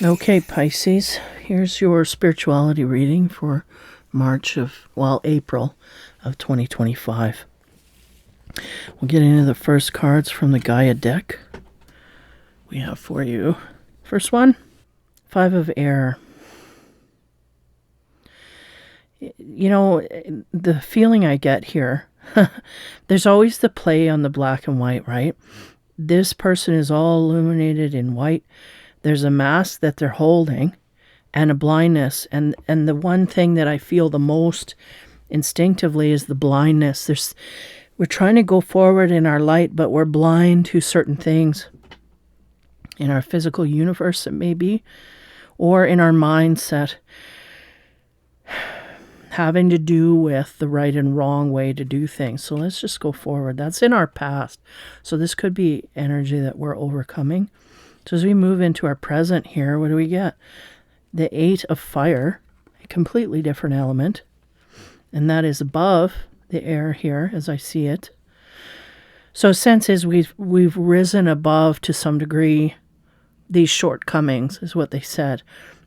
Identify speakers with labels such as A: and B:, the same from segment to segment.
A: Okay, Pisces, here's your spirituality reading for April of 2025. We'll get into the first cards from the Gaia deck we have for you. First one, Five of Air. You know, the feeling I get here, there's always the play on the black and white, right? This person is all illuminated in white. There's a mask that they're holding and a blindness. And the one thing that I feel the most instinctively is the blindness. We're trying to go forward in our light, but we're blind to certain things in our physical universe, it may be, or in our mindset, having to do with the right and wrong way to do things. So let's just go forward. That's in our past. So this could be energy that we're overcoming. So as we move into our present here, what do we get? The Eight of Fire, a completely different element. And that is above the air here as I see it. So sense is we've risen above to some degree these shortcomings is what they said.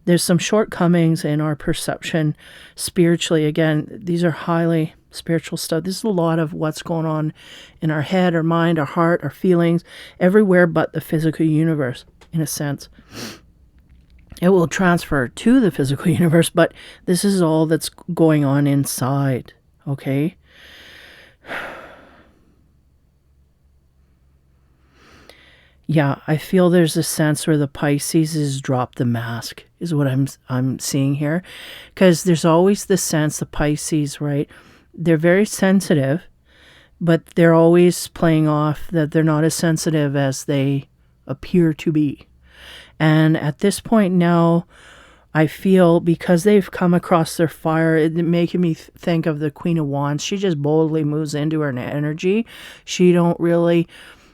A: There's some shortcomings in our perception spiritually. Again, these are highly spiritual stuff. This is a lot of what's going on in our head, our mind, our heart, our feelings, everywhere but the physical universe, in a sense. It will transfer to the physical universe, but this is all that's going on inside, okay? Yeah, I feel there's a sense where the Pisces has dropped the mask, is what I'm seeing here. Because there's always the sense, the Pisces, right? They're very sensitive, but they're always playing off that they're not as sensitive as they appear to be. And at this point now, I feel because they've come across their fire, it making me think of the Queen of Wands. She just boldly moves into her energy. She don't really...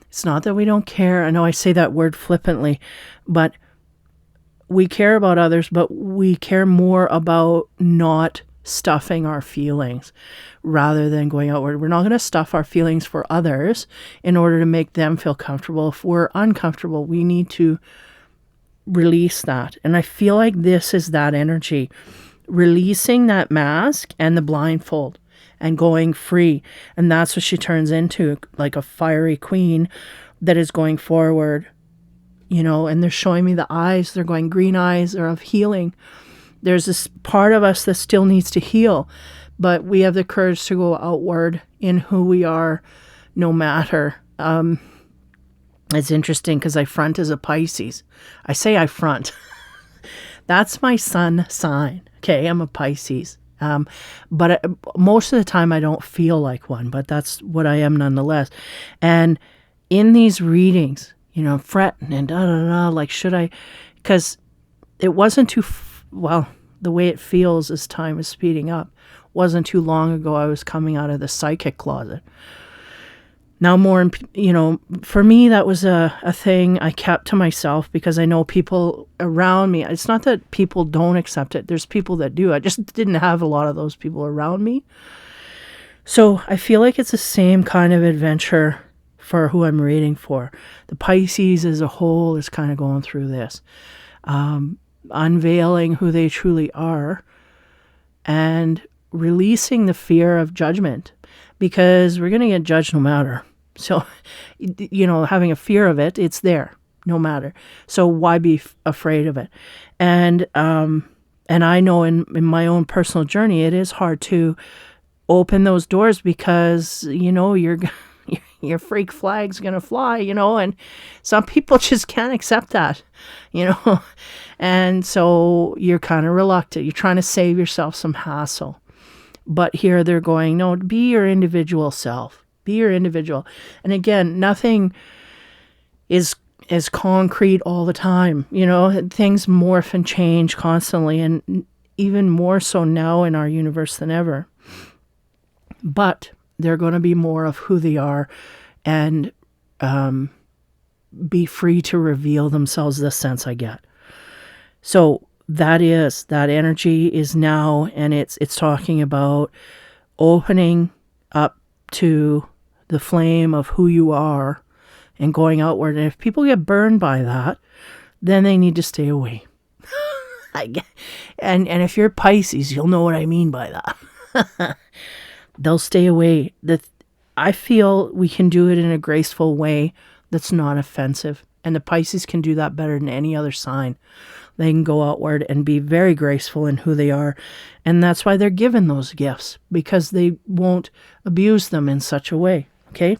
A: It's not that we don't care. I know I say that word flippantly, but we care about others, but we care more about not stuffing our feelings rather than going outward. We're not going to stuff our feelings for others in order to make them feel comfortable. If we're uncomfortable, we need to release that. And I feel like this is that energy, releasing that mask and the blindfold and going free. And that's what she turns into, like a fiery queen that is going forward, you know, and they're showing me the eyes. They're going green eyes are of healing. There's this part of us that still needs to heal, but we have the courage to go outward in who we are, no matter. It's interesting because I front as a Pisces. I say I front. That's my sun sign. Okay, I'm a Pisces. But most of the time I don't feel like one, but that's what I am nonetheless. And in these readings, you know, fretting and like, should I, because it wasn't the way it feels as time is speeding up, wasn't too long ago I was coming out of the psychic closet. Now more, you know, for me, that was a thing I kept to myself because I know people around me. It's not that people don't accept it. There's people that do. I just didn't have a lot of those people around me. So I feel like it's the same kind of adventure for who I'm reading for. The Pisces as a whole is kind of going through this. Unveiling who they truly are and releasing the fear of judgment because we're going to get judged no matter. So, you know, having a fear of it, it's there, no matter. So why be afraid of it? And I know in my own personal journey, it is hard to open those doors because, you know, your freak flag's going to fly, you know, and some people just can't accept that, you know. And so you're kind of reluctant. You're trying to save yourself some hassle. But here they're going, no, be your individual self. Be your individual. And again, nothing is concrete all the time. You know, things morph and change constantly, and even more so now in our universe than ever. But they're going to be more of who they are and be free to reveal themselves, the sense I get. So that energy is now, and it's talking about opening up to the flame of who you are and going outward. And if people get burned by that, then they need to stay away. And if you're Pisces, you'll know what I mean by that. They'll stay away. I feel we can do it in a graceful way that's not offensive. And the Pisces can do that better than any other sign. They can go outward and be very graceful in who they are. And that's why they're given those gifts, because they won't abuse them in such a way. Okay?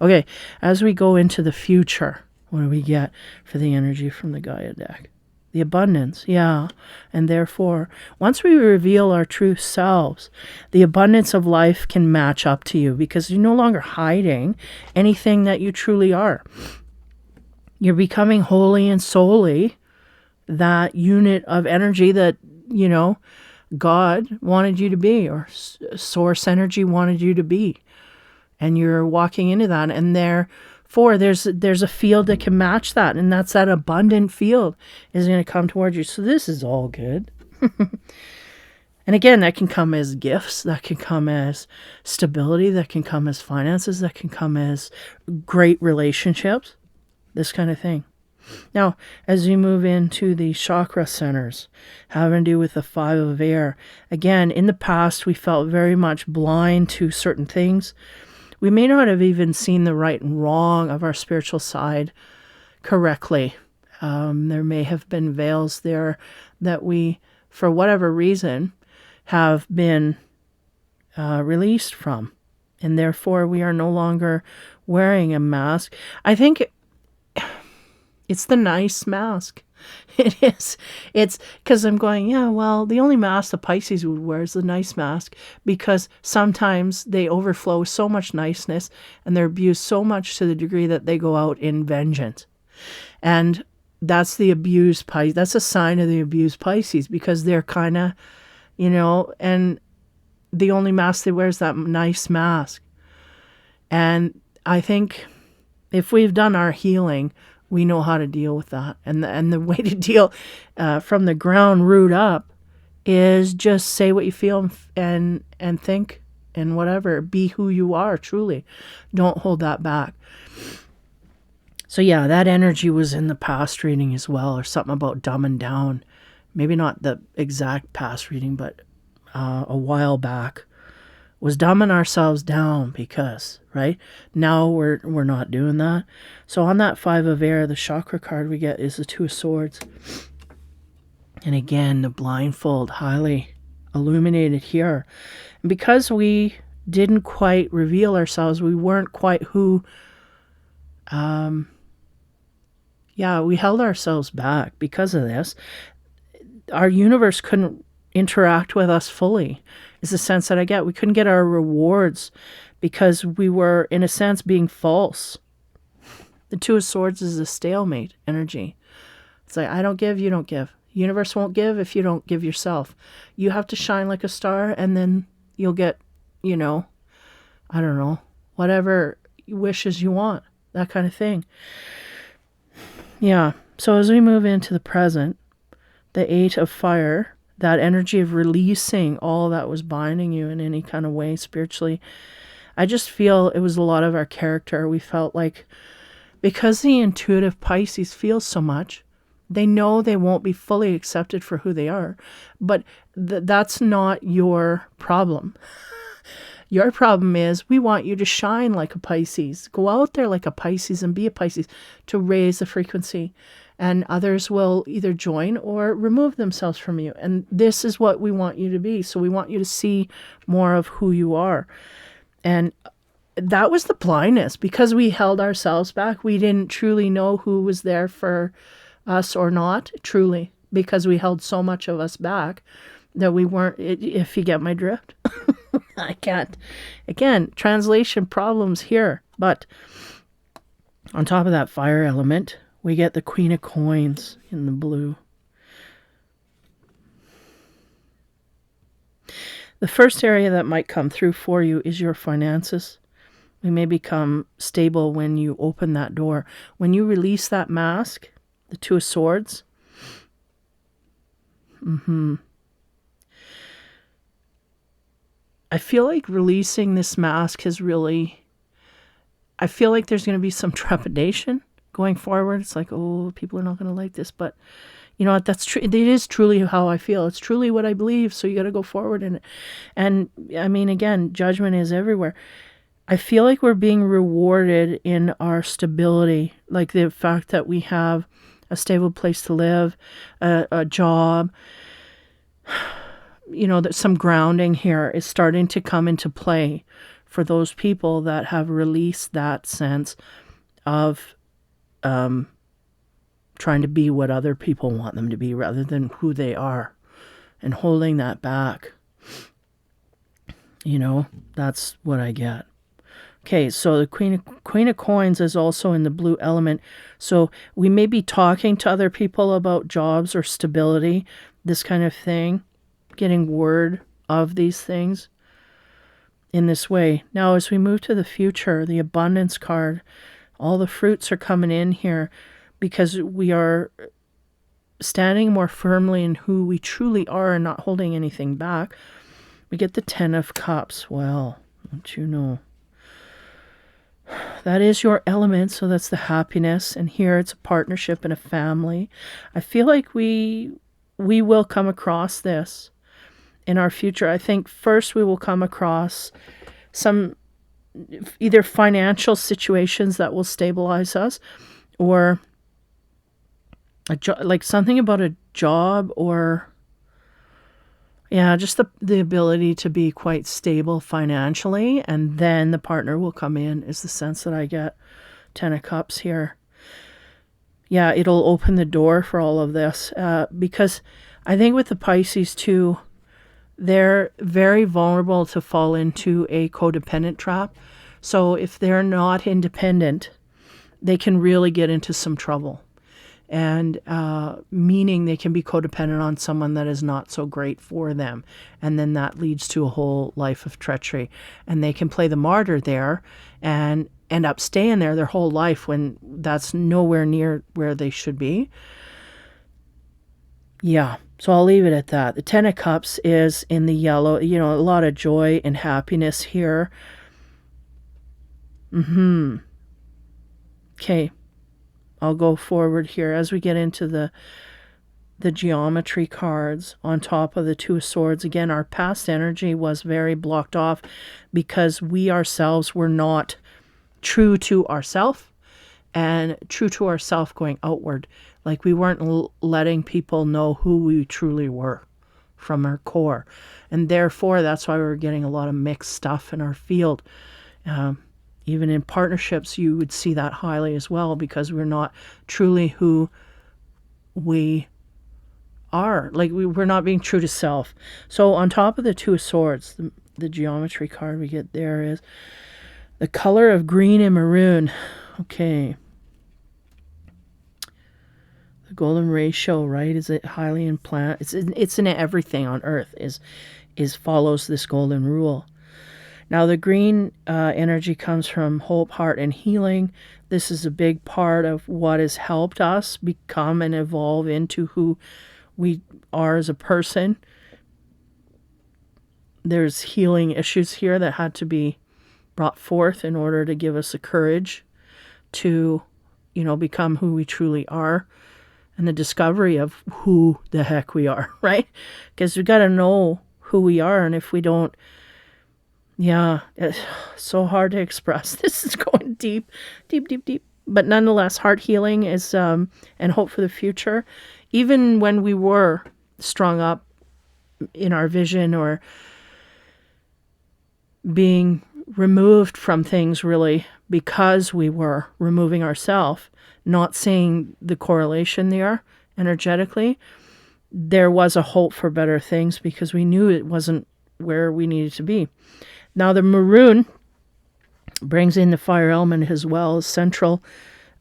A: Okay, as we go into the future, what do we get for the energy from the Gaia deck? The abundance, yeah. And therefore, once we reveal our true selves, the abundance of life can match up to you, because you're no longer hiding anything that you truly are. You're becoming wholly and solely that unit of energy that, God wanted you to be, or source energy wanted you to be. And you're walking into that, and therefore there's a field that can match that, and that's that abundant field is going to come towards you. So this is all good. And again, that can come as gifts, that can come as stability, that can come as finances, that can come as great relationships, this kind of thing. Now, as we move into the chakra centers, having to do with the 5 of air, again, in the past, we felt very much blind to certain things. We may not have even seen the right and wrong of our spiritual side correctly. There may have been veils there that we, for whatever reason, have been released from. And therefore, we are no longer wearing a mask. I think it's the nice mask. It is. It's because I'm going, yeah, well, the only mask the Pisces would wear is the nice mask, because sometimes they overflow so much niceness and they're abused so much to the degree that they go out in vengeance. And that's the abused Pisces. That's a sign of the abused Pisces, because they're kind of, and the only mask they wear is that nice mask. And I think if we've done our healing, we know how to deal with that. And the way to deal from the ground root up is just say what you feel and think and whatever. Be who you are, truly. Don't hold that back. So yeah, that energy was in the past reading as well, or something about dumbing down. Maybe not the exact past reading, but a while back. Was dumbing ourselves down because, right? Now we're not doing that. So on that 5 of air, the chakra card we get is the 2 of swords. And again, the blindfold, highly illuminated here. And because we didn't quite reveal ourselves, we weren't quite who, we held ourselves back because of this. Our universe couldn't interact with us fully, is the sense that I get. We couldn't get our rewards because we were, in a sense, being false. The 2 of swords is a stalemate energy. It's like, I don't give, you don't give. The universe won't give if you don't give yourself. You have to shine like a star, and then you'll get, I don't know, whatever wishes you want, that kind of thing. Yeah, so as we move into the present, the 8 of fire, that energy of releasing all that was binding you in any kind of way spiritually. I just feel it was a lot of our character. We felt like, because the intuitive Pisces feels so much, they know they won't be fully accepted for who they are. But that's not your problem. Your problem is, we want you to shine like a Pisces. Go out there like a Pisces and be a Pisces to raise the frequency. And others will either join or remove themselves from you. And this is what we want you to be. So we want you to see more of who you are. And that was the blindness. Because we held ourselves back, we didn't truly know who was there for us or not, truly. Because we held so much of us back that we weren't, if you get my drift. I can't. Again, translation problems here. But on top of that fire element, we get the Queen of Coins in the blue. The first area that might come through for you is your finances. We may become stable when you open that door. When you release that mask, the 2 of swords, I feel like releasing this mask has really, I feel like there's going to be some trepidation going forward. It's like, oh, people are not going to like this. But You know what? That's true. It is truly how I feel. It's truly what I believe. So you got to go forward in it. And I mean, again, judgment is everywhere. I feel like we're being rewarded in our stability, like the fact that we have a stable place to live, a job, that some grounding here is starting to come into play for those people that have released that sense of trying to be what other people want them to be rather than who they are, and holding that back. That's what I get. Okay, so the Queen of Coins is also in the blue element. So we may be talking to other people about jobs or stability, this kind of thing, getting word of these things in this way. Now, as we move to the future, the abundance card, all the fruits are coming in here because we are standing more firmly in who we truly are and not holding anything back. We get the 10 of Cups. Well, don't you know? That is your element, so that's the happiness. And here it's a partnership and a family. I feel like we will come across this in our future. I think first we will come across some either financial situations that will stabilize us, or like something about a job, or just the ability to be quite stable financially, and then the partner will come in, is the sense that I get. 10 of Cups here. Yeah, it'll open the door for all of this, because I think with the Pisces too, they're very vulnerable to fall into a codependent trap. So if they're not independent, they can really get into some trouble. And meaning they can be codependent on someone that is not so great for them. And then that leads to a whole life of treachery. And they can play the martyr there and end up staying there their whole life when that's nowhere near where they should be. Yeah, so I'll leave it at that. The 10 of Cups is in the yellow. A lot of joy and happiness here. Okay. I'll go forward here as we get into the geometry cards on top of the 2 of Swords. Again, our past energy was very blocked off because we ourselves were not true to ourselves and true to ourselves going outward. Like we weren't letting people know who we truly were from our core. And therefore, that's why we were getting a lot of mixed stuff in our field. Even in partnerships, you would see that highly as well, because we're not truly who we are. Like we're not being true to self. So on top of the 2 of Swords, the geometry card we get there is the color of green and maroon. Okay. The golden ratio, right? Is it highly in plant? It's in everything on Earth is follows this golden rule. Now, the green energy comes from hope, heart, and healing. This is a big part of what has helped us become and evolve into who we are as a person. There's healing issues here that had to be brought forth in order to give us the courage to, become who we truly are, and the discovery of who the heck we are, right? Because we got to know who we are, and if we don't, it's so hard to express. This is going deep, deep, deep, deep. But nonetheless, heart healing is, and hope for the future. Even when we were strung up in our vision or being removed from things, really, because we were removing ourselves, not seeing the correlation there energetically, there was a hope for better things because we knew it wasn't where we needed to be. Now, the maroon brings in the fire element as well as central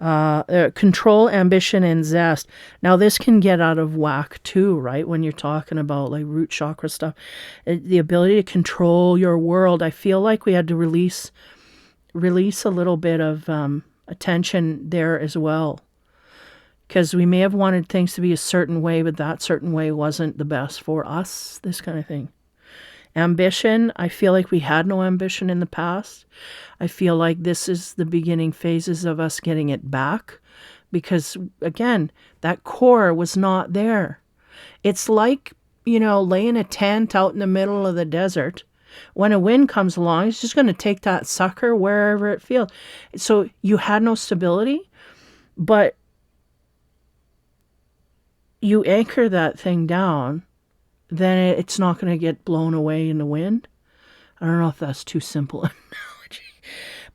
A: control, ambition, and zest. Now, this can get out of whack too, right? When you're talking about like root chakra stuff, the ability to control your world. I feel like we had to release a little bit of attention there as well, because we may have wanted things to be a certain way, but that certain way wasn't the best for us. This kind of thing. Ambition, I feel like we had no ambition in the past. I feel like this is the beginning phases of us getting it back, because, again, that core was not there. It's like, laying a tent out in the middle of the desert. When a wind comes along, it's just going to take that sucker wherever it feels. So you had no stability, but you anchor that thing down, then it's not going to get blown away in the wind. I don't know if that's too simple an analogy,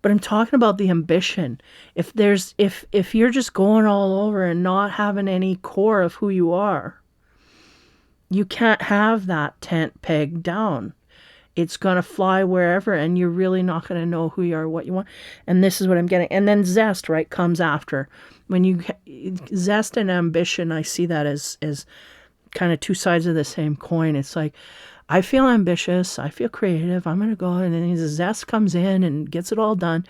A: but I'm talking about the ambition. If you're just going all over and not having any core of who you are, you can't have that tent pegged down. It's going to fly wherever, and you're really not going to know who you are, what you want. And this is what I'm getting. And then zest, right, comes after. Zest and ambition, I see that as kind of two sides of the same coin. It's like, I feel ambitious, I feel creative, I'm going to go, and then the zest comes in and gets it all done,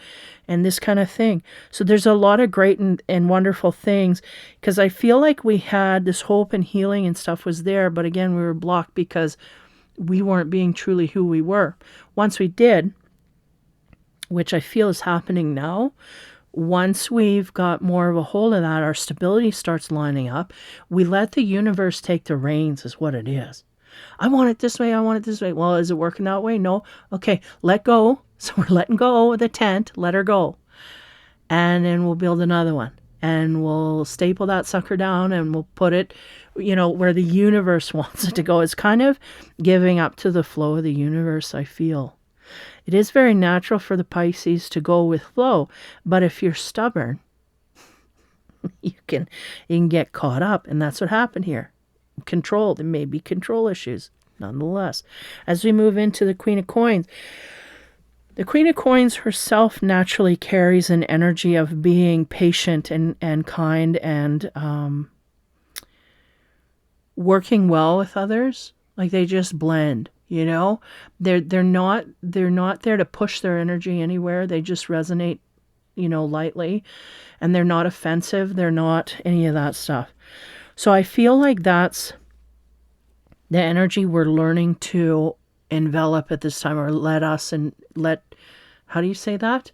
A: and this kind of thing. So there's a lot of great and wonderful things, because I feel like we had this hope and healing and stuff was there, but again, we were blocked because we weren't being truly who we were. Once we did, which I feel is happening now, once we've got more of a hold of that, our stability starts lining up. We let the universe take the reins, is what it is. I want it this way, I want it this way. Well, is it working that way? No. Okay, let go. So we're letting go of the tent, let her go. And then we'll build another one. And we'll staple that sucker down and we'll put it, where the universe wants it to go. It's kind of giving up to the flow of the universe, I feel. It is very natural for the Pisces to go with flow, but if you're stubborn, you can get caught up, and that's what happened here. Control, there may be control issues, nonetheless. As we move into the Queen of Coins, the Queen of Coins herself naturally carries an energy of being patient and kind and working well with others. Like they just blend. They're not there to push their energy anywhere. They just resonate, lightly, and they're not offensive. They're not any of that stuff. So I feel like that's the energy we're learning to envelop at this time, or how do you say that?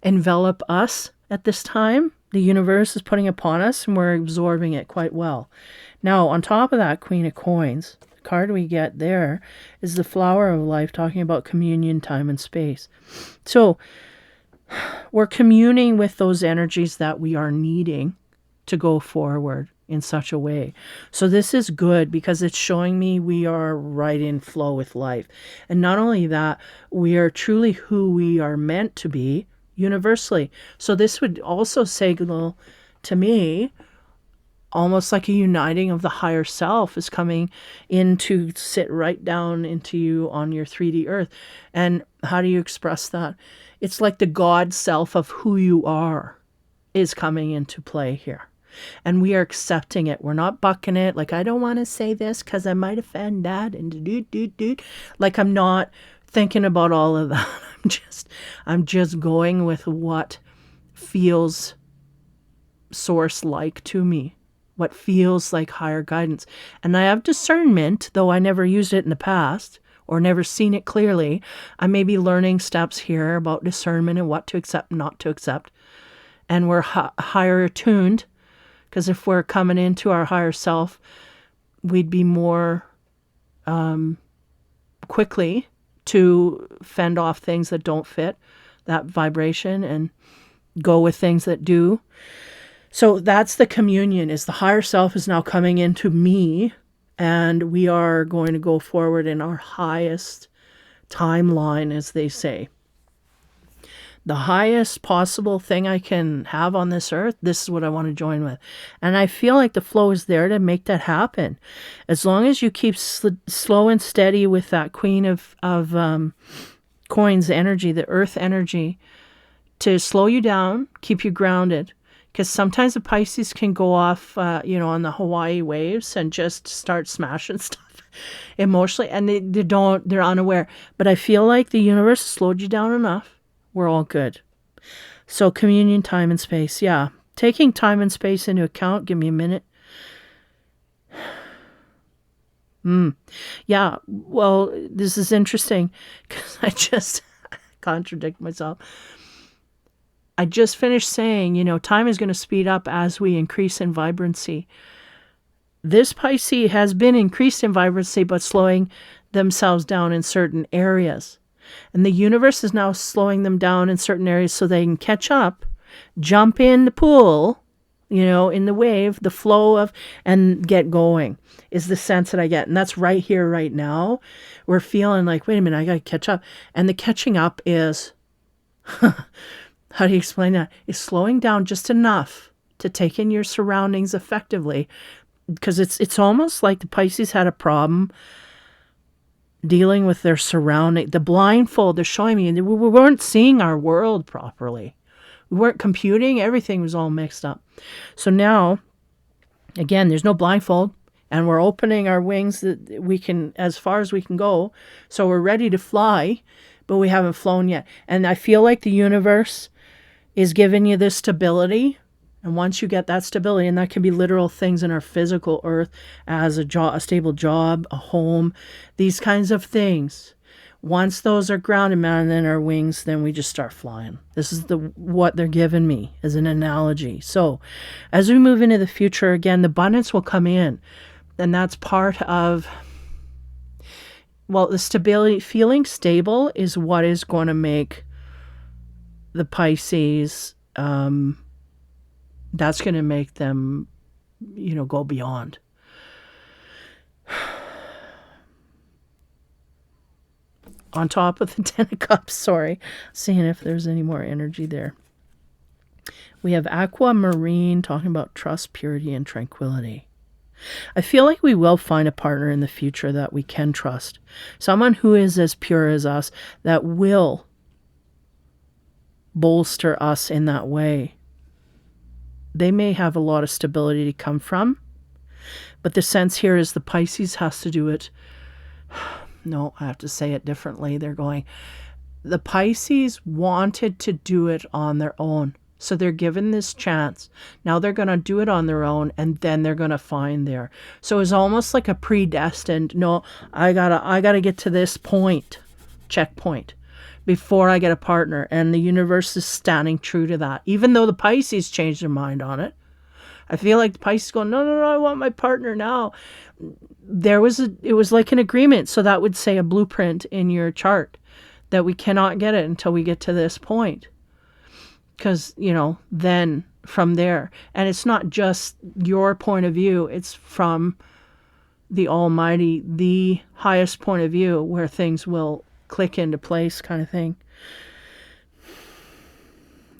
A: Envelop us at this time. The universe is putting upon us and we're absorbing it quite well. Now, on top of that Queen of Coins, card we get there is the Flower of Life, talking about communion, time, and space. So we're communing with those energies that we are needing to go forward in such a way. So this is good because it's showing me we are right in flow with life. And not only that, we are truly who we are meant to be universally. So this would also signal to me almost like a uniting of the higher self is coming in to sit right down into you on your 3D earth. And how do you express that? It's like the God self of who you are is coming into play here. And we are accepting it. We're not bucking it. Like, I don't want to say this because I might offend Dad. And like, I'm not thinking about all of that. I'm just going with what feels source-like to me. What feels like higher guidance. And I have discernment, though I never used it in the past or never seen it clearly. I may be learning steps here about discernment and what to accept and not to accept. And we're higher attuned, because if we're coming into our higher self, we'd be more quickly to fend off things that don't fit that vibration and go with things that do. So that's the communion, is the higher self is now coming into me, and we are going to go forward in our highest timeline, as they say. The highest possible thing I can have on this earth, this is what I want to join with. And I feel like the flow is there to make that happen. As long as you keep slow and steady with that Queen of Coins energy, the earth energy, to slow you down, keep you grounded. Because sometimes the Pisces can go off, on the Hawaii waves and just start smashing stuff emotionally, and they're unaware. But I feel like the universe slowed you down enough. We're all good. So communion, time, and space. Yeah. Taking time and space into account. Give me a minute. Yeah. Well, this is interesting because I just contradict myself. I just finished saying, time is going to speed up as we increase in vibrancy. This Pisces has been increased in vibrancy, but slowing themselves down in certain areas. And the universe is now slowing them down in certain areas so they can catch up, jump in the pool, in the wave, the flow of, and get going is the sense that I get. And that's right here, right now. We're feeling like, wait a minute, I got to catch up. And the catching up is, how do you explain that? It's slowing down just enough to take in your surroundings effectively. Because it's almost like the Pisces had a problem dealing with their surrounding. The blindfold, they're showing me, we weren't seeing our world properly. We weren't computing. Everything was all mixed up. So now, again, there's no blindfold, and we're opening our wings that we can, as far as we can go. So we're ready to fly, but we haven't flown yet. And I feel like the universe is giving you this stability. And once you get that stability, and that can be literal things in our physical earth, as a stable job, a home, these kinds of things. Once those are grounded, man, in our wings, then we just start flying. This is what they're giving me as an analogy. So as we move into the future, again, the abundance will come in. And that's part of, the stability, feeling stable is what is going to make the Pisces, that's going to make them, go beyond. On top of the 10 of Cups, sorry. Seeing if there's any more energy there. We have Aquamarine talking about trust, purity, and tranquility. I feel like we will find a partner in the future that we can trust. Someone who is as pure as us, that will bolster us in that way. They may have a lot of stability to come from, but the sense here is the Pisces has to do it. No, I have to say it differently. They're going, the Pisces wanted to do it on their own. So they're given this chance. Now they're going to do it on their own, and then they're going to find there. So it's almost like a predestined, no, I gotta get to this point, checkpoint, before I get a partner. And the universe is standing true to that. Even though the Pisces changed their mind on it. I feel like the Pisces going, no, I want my partner now. It was like an agreement. So that would say a blueprint in your chart that we cannot get it until we get to this point. Because, then from there, and it's not just your point of view, it's from the Almighty, the highest point of view, where things will click into place, kind of thing.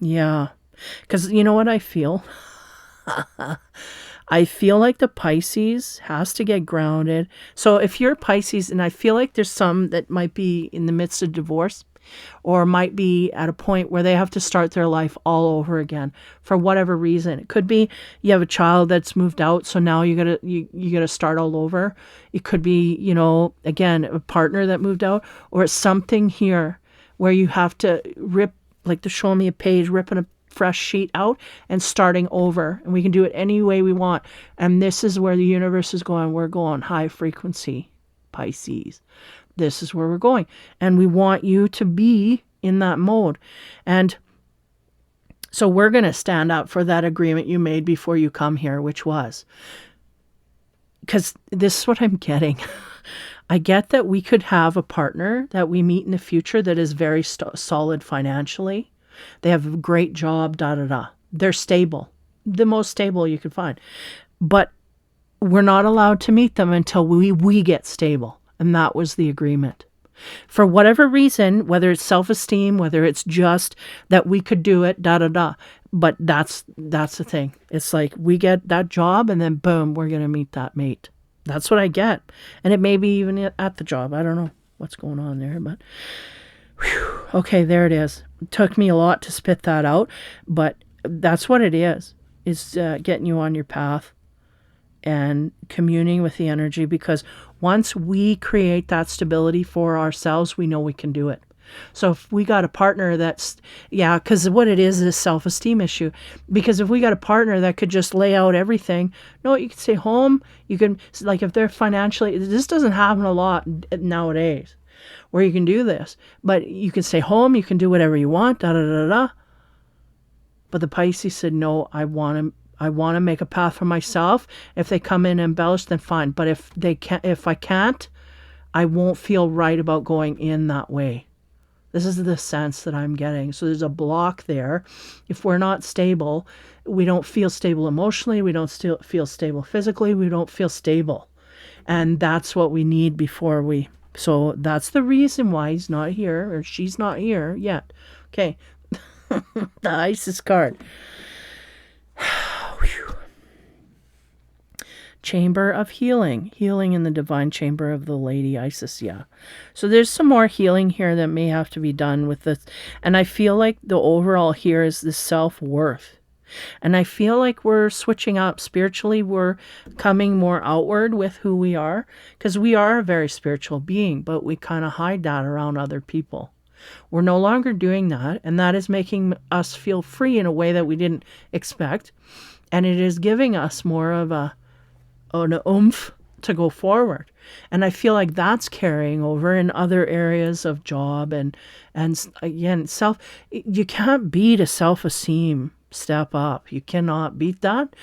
A: Yeah. Because you know what I feel? I feel like the Pisces has to get grounded. So if you're Pisces, and I feel like there's some that might be in the midst of divorce, or might be at a point where they have to start their life all over again for whatever reason. It could be you have a child that's moved out, so now you gotta start all over. It could be, again, a partner that moved out, or it's something here where you have to rip, like to show me a page, ripping a fresh sheet out and starting over. And we can do it any way we want. And this is where the universe is going. We're going high frequency, Pisces. This is where we're going. And we want you to be in that mode. And so we're going to stand up for that agreement you made before you come here, which was, because this is what I'm getting. I get that we could have a partner that we meet in the future that is very solid financially. They have a great job, They're stable. The most stable you could find. But we're not allowed to meet them until we get stable. And that was the agreement. For whatever reason, whether it's self-esteem, whether it's just that we could do it, But that's the thing. It's like we get that job and then boom, we're going to meet that mate. That's what I get. And it may be even at the job. I don't know what's going on there, but whew, okay, there it is. It took me a lot to spit that out, but that's what it is getting you on your path and communing with the energy, because once we create that stability for ourselves, we know we can do it. So if we got a partner because what it is a self-esteem issue. Because if we got a partner that could just lay out everything, no, you can stay home. You can, like, if they're financially, this doesn't happen a lot nowadays where you can do this, but you can stay home, you can do whatever you want, But the Pisces said, no, I want to make a path for myself. If they come in and embellish, then fine. But if I can't, I won't feel right about going in that way. This is the sense that I'm getting. So there's a block there. If we're not stable, we don't feel stable emotionally. We don't feel stable physically. We don't feel stable. And that's what we need before we... So that's the reason why he's not here, or she's not here yet. Okay. The Isis card. Chamber of healing. Healing in the divine chamber of the Lady Isis, yeah. So there's some more healing here that may have to be done with this. And I feel like the overall here is the self-worth. And I feel like we're switching up spiritually. We're coming more outward with who we are. Because we are a very spiritual being, but we kind of hide that around other people. We're no longer doing that. And that is making us feel free in a way that we didn't expect. And it is giving us more of an oomph to go forward. And I feel like that's carrying over in other areas of job and again, you can't beat a self-esteem step up. You cannot beat that.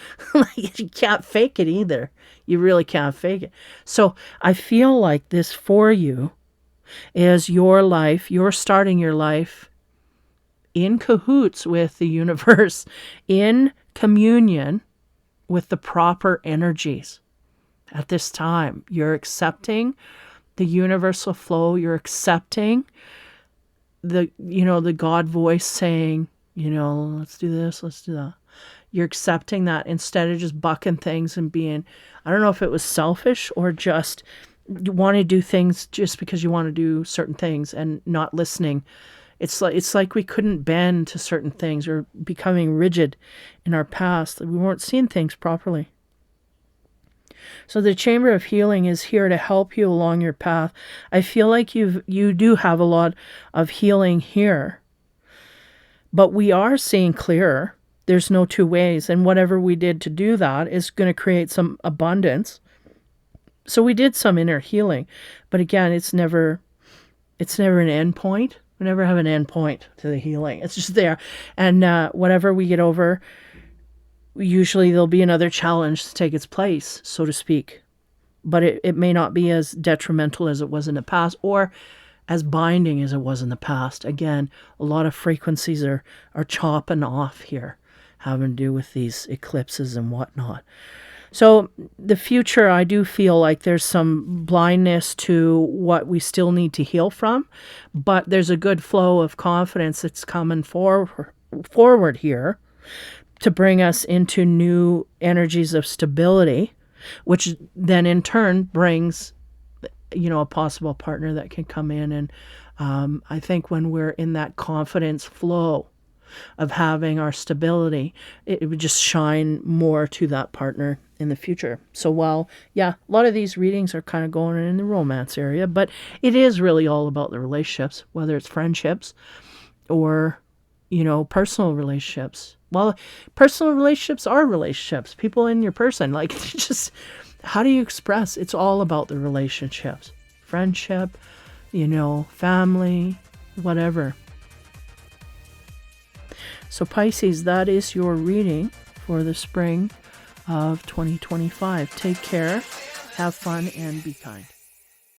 A: You can't fake it either. You really can't fake it. So I feel like this for you is your life. You're starting your life in cahoots with the universe, in communion with the proper energies. At this time, you're accepting the universal flow. You're accepting the God voice saying, let's do this, let's do that. You're accepting that instead of just bucking things and being, I don't know if it was selfish or just you want to do things just because you want to do certain things and not listening. It's like we couldn't bend to certain things or becoming rigid in our past. We weren't seeing things properly. So the Chamber of Healing is here to help you along your path. I feel like you do have a lot of healing here. But we are seeing clearer. There's no two ways. And whatever we did to do that is going to create some abundance. So we did some inner healing. But again, it's never an end point. We never have an end point to the healing. It's just there. And whatever we get over, usually there'll be another challenge to take its place, so to speak. But it may not be as detrimental as it was in the past or as binding as it was in the past. Again, a lot of frequencies are chopping off here, having to do with these eclipses and whatnot. So the future, I do feel like there's some blindness to what we still need to heal from, but there's a good flow of confidence that's coming forward here to bring us into new energies of stability, which then in turn brings, a possible partner that can come in. And I think when we're in that confidence flow of having our stability, it would just shine more to that partner in the future. So while, a lot of these readings are kind of going in the romance area, but it is really all about the relationships, whether it's friendships or, personal relationships. Well, personal relationships are relationships. People in your person, just how do you express? It's all about the relationships, friendship, family, whatever. So Pisces, that is your reading for the spring of 2025. Take care, have fun, and be kind.